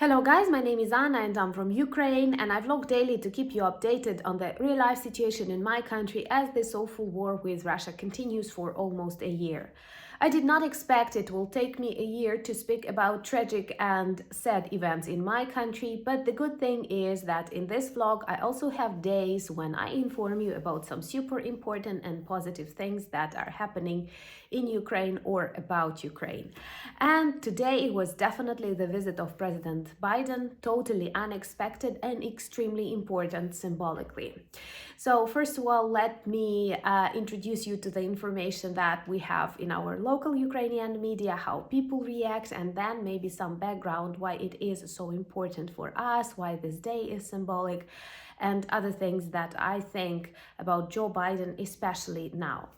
Hello guys, my name is Anna and I'm from Ukraine, and I vlog daily to keep you updated on the real-life situation in my country as this awful war with Russia continues for almost a year. I did not expect it will take me a year to speak about tragic and sad events in my country, but the good thing is that in this vlog I also have days when I inform you about some super important and positive things that are happening in Ukraine or about Ukraine. And today it was definitely the visit of President Biden, totally unexpected and extremely important symbolically. So first of all, let me introduce you to the information that we have in our local Ukrainian media, how people react, and then maybe some background why it is so important for us, why this day is symbolic, and other things that I think about Joe Biden, especially now.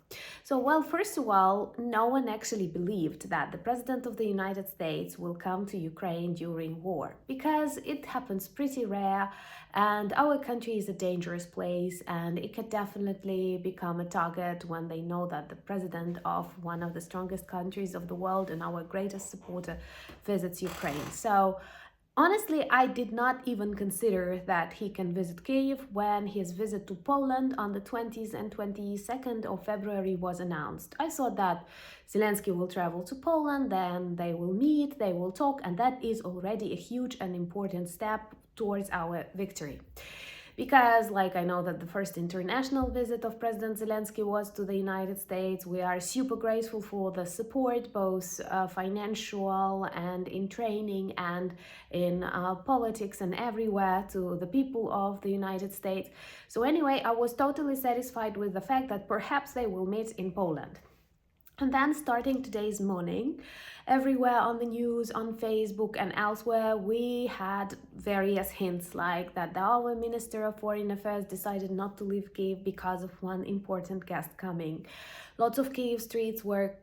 So, well, first of all, no one actually believed that the President of the United States will come to Ukraine during war, because it happens pretty rare and our country is a dangerous place and it could definitely become a target when they know that the president of one of the strongest countries of the world and our greatest supporter visits Ukraine. So, honestly, I did not even consider that he can visit Kyiv when his visit to Poland on the 20th and 22nd of February was announced. I thought that Zelensky will travel to Poland, then they will meet, they will talk, and that is already a huge and important step towards our victory. Because, like, I know that the first international visit of President Zelensky was to the United States. We are super grateful for the support, both financial and in training and in politics and everywhere, to the people of the United States. So anyway, I was totally satisfied with the fact that perhaps they will meet in Poland. And then starting today's morning, everywhere on the news, on Facebook and elsewhere, we had various hints like that our Minister of Foreign Affairs decided not to leave Kyiv because of one important guest coming. Lots of Kyiv streets were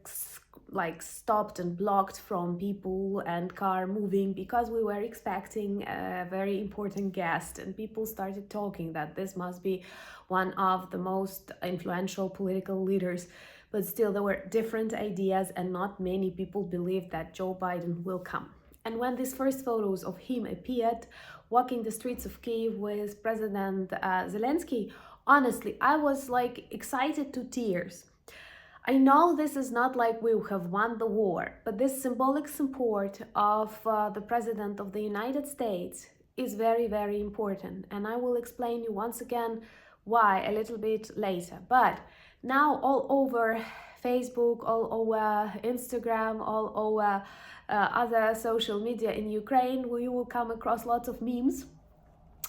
stopped and blocked from people and car moving because we were expecting a very important guest, and people started talking that this must be one of the most influential political leaders. But still, there were different ideas and not many people believed that Joe Biden will come. And when these first photos of him appeared, walking the streets of Kyiv with President Zelensky, honestly, I was excited to tears. I know this is not like we have won the war, but this symbolic support of the President of the United States is very, very important. And I will explain you once again why a little bit later. But now all over Facebook, all over Instagram, all over other social media in Ukraine, we will come across lots of memes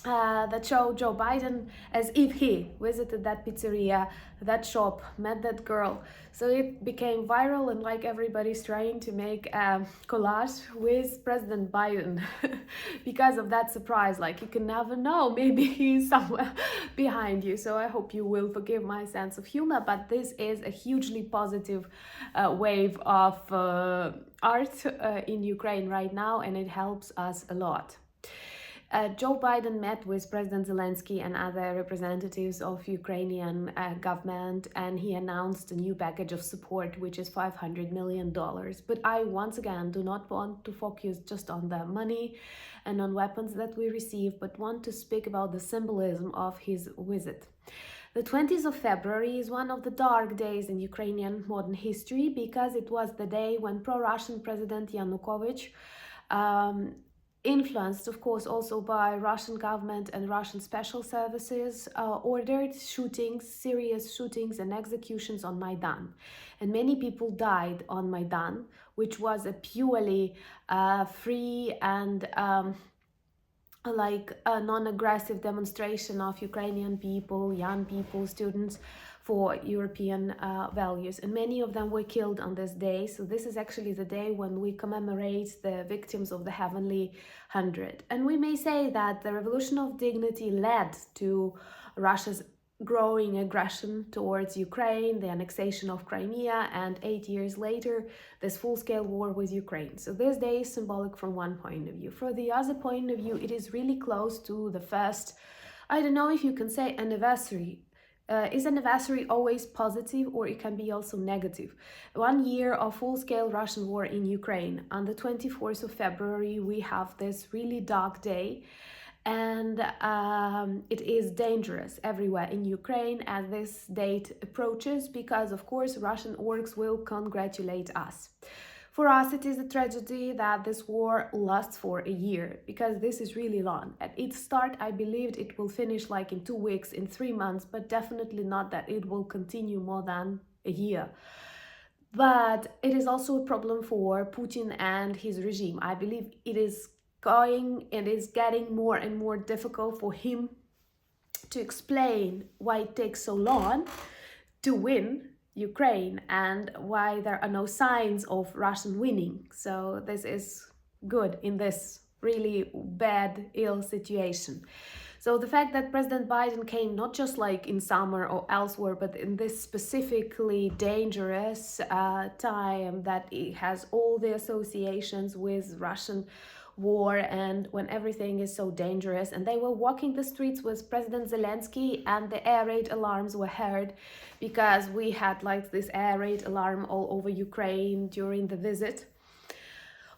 that show Joe Biden as if he visited that pizzeria, that shop, met that girl. So it became viral, and everybody's trying to make a collage with President Biden because of that surprise. You can never know, maybe he's somewhere behind you. So I hope you will forgive my sense of humor, but this is a hugely positive wave of art in Ukraine right now, and it helps us a lot. Joe Biden met with President Zelensky and other representatives of Ukrainian government, and he announced a new package of support, which is $500 million. But I, once again, do not want to focus just on the money and on weapons that we receive, but want to speak about the symbolism of his visit. The 20th of February is one of the dark days in Ukrainian modern history because it was the day when pro-Russian President Yanukovych, influenced, of course, also by Russian government and Russian special services, ordered shootings, serious shootings and executions on Maidan. And many people died on Maidan, which was a purely free and a non-aggressive demonstration of Ukrainian people, young people, students, for European values, and many of them were killed on this day. So this is actually the day when we commemorate the victims of the Heavenly Hundred. And we may say that the Revolution of Dignity led to Russia's growing aggression towards Ukraine, the annexation of Crimea, and 8 years later, this full-scale war with Ukraine. So this day is symbolic from one point of view. For the other point of view, it is really close to the first, I don't know if you can say anniversary, Is anniversary always positive, or it can be also negative? 1 year of full-scale Russian war in Ukraine. On the 24th of February, we have this really dark day, and it is dangerous everywhere in Ukraine as this date approaches, because of course Russian orcs will congratulate us. For us, it is a tragedy that this war lasts for a year, because this is really long. At its start, I believed it will finish like in 2 weeks, in 3 months, but definitely not that it will continue more than a year. But it is also a problem for Putin and his regime. I believe it is getting more and more difficult for him to explain why it takes so long to win Ukraine and why there are no signs of Russian winning. So this is good in this really bad, ill situation. So the fact that President Biden came not just like in summer or elsewhere, but in this specifically dangerous time, that it has all the associations with Russian war, and when everything is so dangerous, and they were walking the streets with President Zelensky and the air raid alarms were heard, because we had like this air raid alarm all over Ukraine during the visit.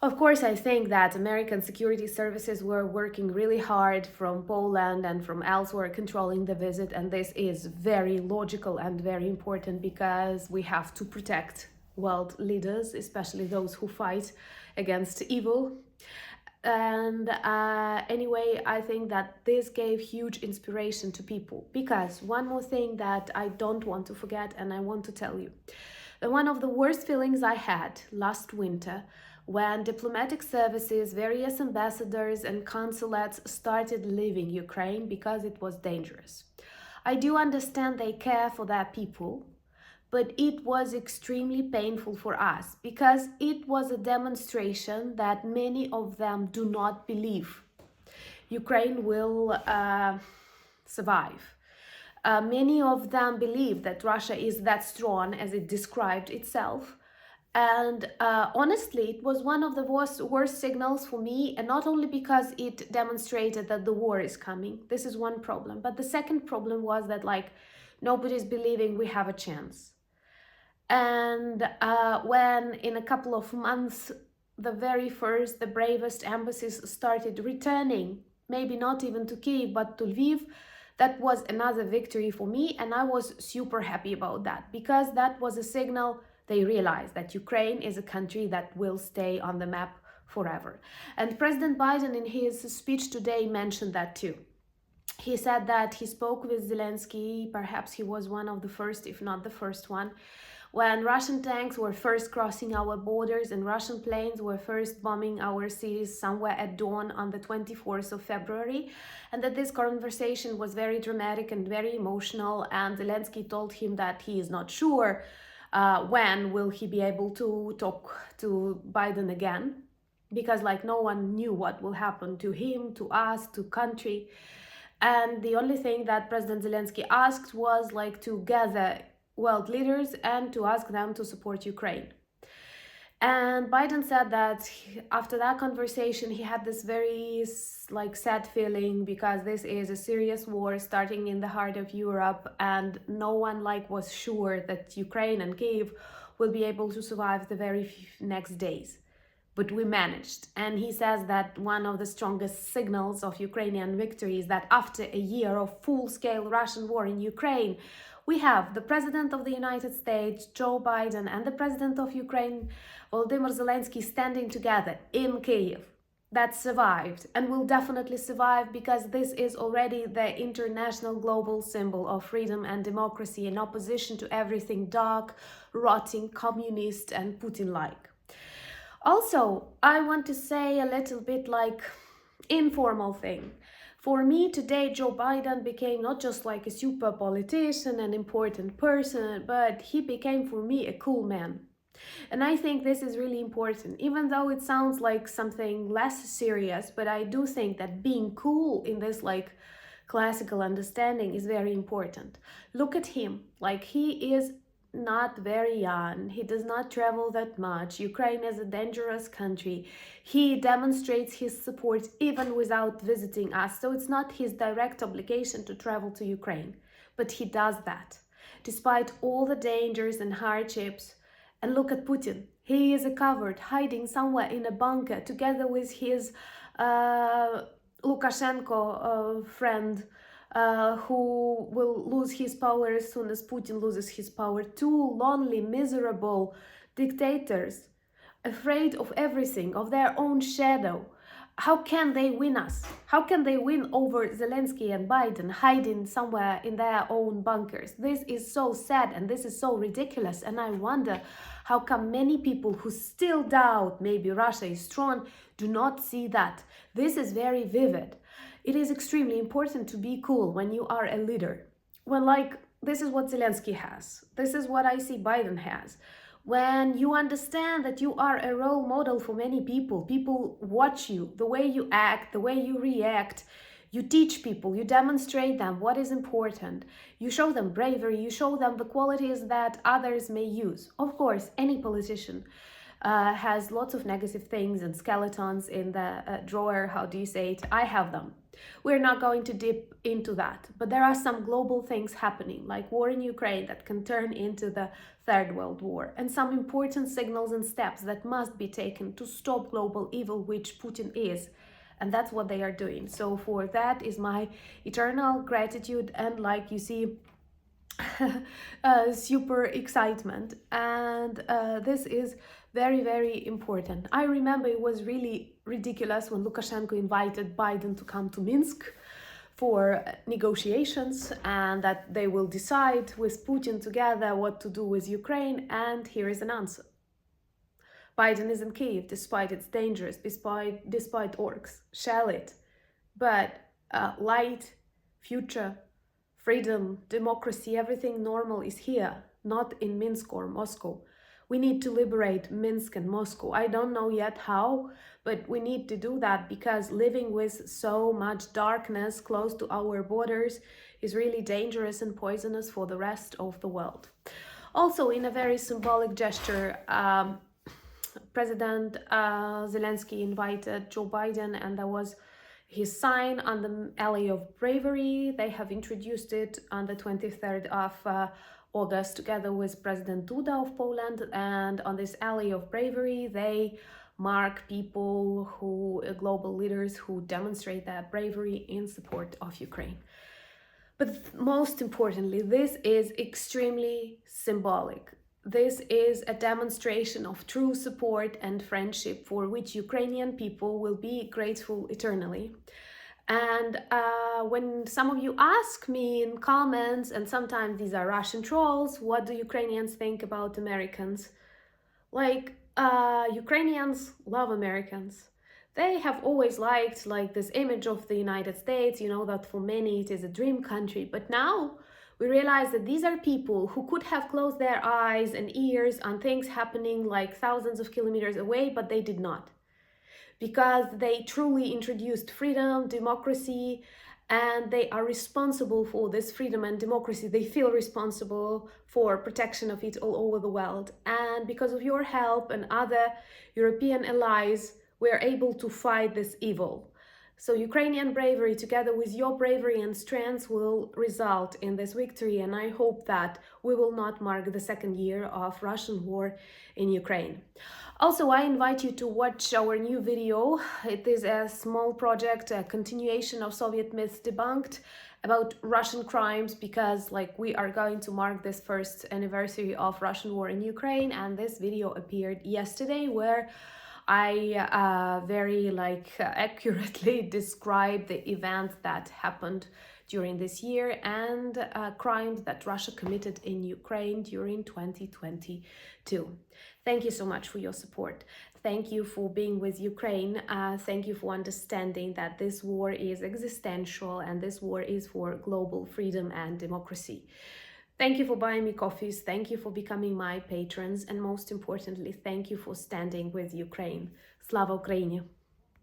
Of course, I think that American security services were working really hard from Poland and from elsewhere controlling the visit, and this is very logical and very important, because we have to protect world leaders, especially those who fight against evil. And anyway, I think that this gave huge inspiration to people, because one more thing that I don't want to forget, and I want to tell you, that one of the worst feelings I had last winter, when diplomatic services, various ambassadors and consulates started leaving Ukraine because it was dangerous. I do understand they care for their people, but it was extremely painful for us, because it was a demonstration that many of them do not believe Ukraine will survive. Many of them believe that Russia is that strong as it described itself. And honestly, it was one of the worst signals for me, and not only because it demonstrated that the war is coming. This is one problem. But the second problem was that nobody's believing we have a chance. And when in a couple of months, the bravest embassies started returning, maybe not even to Kyiv, but to Lviv, that was another victory for me. And I was super happy about that, because that was a signal they realized that Ukraine is a country that will stay on the map forever. And President Biden in his speech today mentioned that too. He said that he spoke with Zelensky, perhaps he was one of the first, if not the first one, when Russian tanks were first crossing our borders and Russian planes were first bombing our cities somewhere at dawn on the 24th of February, and that this conversation was very dramatic and very emotional, and Zelensky told him that he is not sure when will he be able to talk to Biden again, because no one knew what will happen to him, to us, to country. And the only thing that President Zelensky asked was to gather world leaders and to ask them to support Ukraine. And Biden said that after that conversation, he had this very sad feeling, because this is a serious war starting in the heart of Europe, and no one was sure that Ukraine and Kyiv will be able to survive the very next days. But we managed. And he says that one of the strongest signals of Ukrainian victory is that after a year of full-scale Russian war in Ukraine, we have the President of the United States, Joe Biden, and the President of Ukraine, Volodymyr Zelensky, standing together in Kyiv. That survived and will definitely survive, because this is already the international global symbol of freedom and democracy, in opposition to everything dark, rotting, communist and Putin-like. Also, I want to say a little bit informal thing. For me today, Joe Biden became not just a super politician, an important person, but he became for me a cool man. And I think this is really important, even though it sounds like something less serious, but I do think that being cool in this classical understanding is very important. Look at him, he is not very young, he does not travel that much, Ukraine is a dangerous country, he demonstrates his support even without visiting us, so it's not his direct obligation to travel to Ukraine. But he does that, despite all the dangers and hardships. And look at Putin. He is a coward, hiding somewhere in a bunker together with his Lukashenko friend, who will lose his power as soon as Putin loses his power. Two lonely, miserable dictators, afraid of everything, of their own shadow. How can they win us? How can they win over Zelensky and Biden, hiding somewhere in their own bunkers? This is so sad and this is so ridiculous. And I wonder how come many people who still doubt maybe Russia is strong do not see that. This is very vivid. It is extremely important to be cool when you are a leader. When, like, this is what Zelensky has. This is what I see Biden has. When you understand that you are a role model for many people, people watch you, the way you act, the way you react, you teach people, you demonstrate them what is important, you show them bravery, you show them the qualities that others may use. Of course, any politician has lots of negative things and skeletons in the drawer, how do you say it? I have them. We're not going to dip into that, but there are some global things happening, like war in Ukraine that can turn into the Third World War, and some important signals and steps that must be taken to stop global evil, which Putin is. And that's what they are doing. So for that is my eternal gratitude and, like you see, super excitement. And this is very, very important. I remember it was really ridiculous when Lukashenko invited Biden to come to Minsk for negotiations, and that they will decide with Putin together what to do with Ukraine. And here is an answer. Biden is in Kyiv, despite it's dangerous, despite orcs. Shall it? But light, future, freedom, democracy, everything normal is here, not in Minsk or Moscow. We need to liberate Minsk and Moscow. I don't know yet how, but we need to do that, because living with so much darkness close to our borders is really dangerous and poisonous for the rest of the world. Also, in a very symbolic gesture, President Zelensky invited Joe Biden, and there was his sign on the Alley of Bravery. They have introduced it on the 23rd of August together with President Duda of Poland, and on this Alley of Bravery they mark people who, global leaders who demonstrate their bravery in support of Ukraine. But most importantly, this is extremely symbolic. This is a demonstration of true support and friendship for which Ukrainian people will be grateful eternally. And when some of you ask me in comments, and sometimes these are Russian trolls, what do Ukrainians think about Americans? Like, Ukrainians love Americans. They have always liked this image of the United States, you know, that for many it is a dream country. But now we realize that these are people who could have closed their eyes and ears on things happening like thousands of kilometers away, but they did not. Because they truly introduced freedom, democracy, and they are responsible for this freedom and democracy. They feel responsible for protection of it all over the world. And because of your help and other European allies, we are able to fight this evil. So Ukrainian bravery, together with your bravery and strength, will result in this victory. And I hope that we will not mark the second year of Russian war in Ukraine. Also, I invite you to watch our new video. It is a small project, a continuation of Soviet myths debunked about Russian crimes, because we are going to mark this first anniversary of Russian war in Ukraine. And this video appeared yesterday, where I very accurately describe the events that happened during this year and crimes that Russia committed in Ukraine during 2022. Thank you so much for your support. Thank you for being with Ukraine. Thank you for understanding that this war is existential and this war is for global freedom and democracy. Thank you for buying me coffees, thank you for becoming my patrons, and most importantly, thank you for standing with Ukraine. Slava Ukraini!